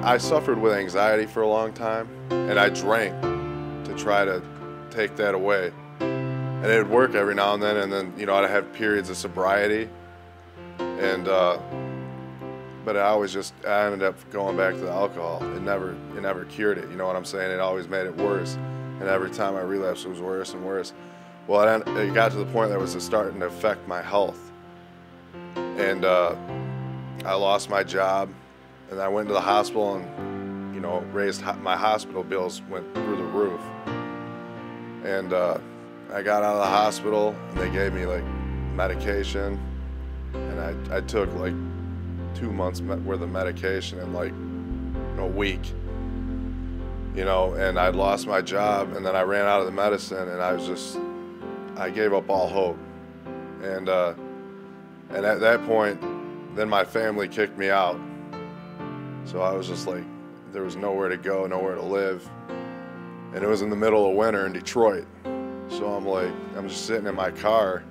I suffered with anxiety for a long time, and I drank to try to take that away. And it would work every now and then, you know, I'd have periods of sobriety, and but I ended up going back to the alcohol. It never cured it. You know what I'm saying? It always made it worse, and every time I relapsed, it was worse and worse. Well, it got to the point that it was starting to affect my health, and I lost my job, and I went to the hospital, and you know, my hospital bills went through the roof, and I got out of the hospital, and they gave me like medication, and I took like 2 months worth of medication in like a week, you know, and I'd lost my job, and then I ran out of the medicine, and I gave up all hope, and at that point, then my family kicked me out, so I was just like, there was nowhere to go, nowhere to live, and it was in the middle of winter in Detroit, so I'm just sitting in my car,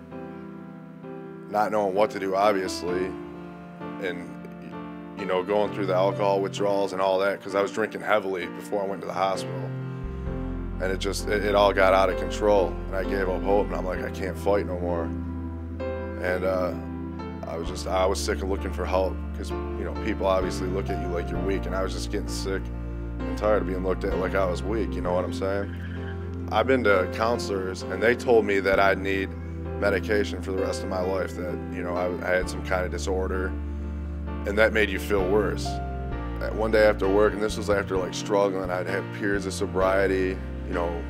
not knowing what to do, obviously, and you know, going through the alcohol withdrawals and all that, because I was drinking heavily before I went to the hospital, and it all got out of control, and I gave up hope, and I'm like, I can't fight no more, and I was sick of looking for help, because you know, people obviously look at you like you're weak, and I was just getting sick and tired of being looked at like I was weak. You know what I'm saying? I've been to counselors, and they told me that I'd need medication for the rest of my life, that you know, I had some kind of disorder, and that made you feel worse. One day after work, and this was after like struggling, I'd have periods of sobriety, you know,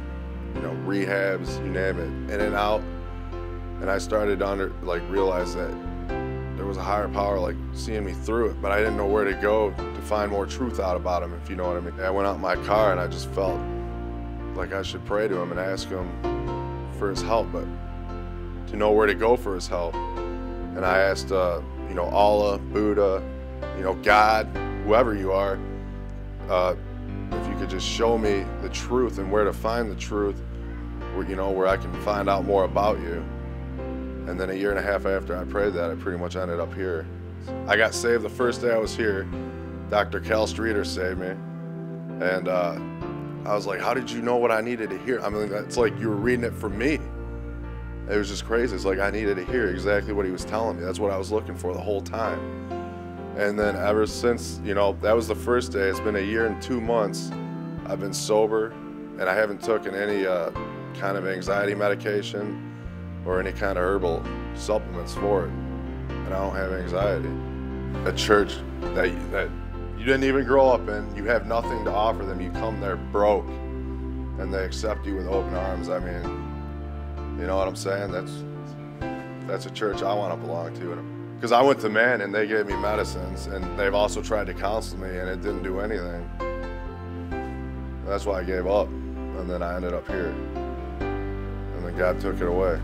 rehabs, you name it, in and out, and I started to realize that there was a higher power like seeing me through it, but I didn't know where to go to find more truth out about him, if you know what I mean. I went out in my car, and I just felt like I should pray to him and ask him for his help, but to know where to go for his help. And I asked, you know, Allah, Buddha, you know, God, whoever you are, if you could just show me the truth and where to find the truth, you know, where I can find out more about you. And then a year and a half after I prayed that, I pretty much ended up here. I got saved the first day I was here. Dr. Cal Streeter saved me. And I was like, how did you know what I needed to hear? I mean, it's like you were reading it for me. It was just crazy. It's like I needed to hear exactly what he was telling me. That's what I was looking for the whole time. And then ever since, you know, that was the first day. It's been a year and 2 months. I've been sober, and I haven't taken any kind of anxiety medication or any kind of herbal supplements for it, and I don't have anxiety. A church that you didn't even grow up in, you have nothing to offer them, you come there broke, and they accept you with open arms. I mean, you know what I'm saying? That's a church I want to belong to. Because I went to Man, and they gave me medicines, and they've also tried to counsel me, and it didn't do anything. That's why I gave up, and then I ended up here, and then God took it away.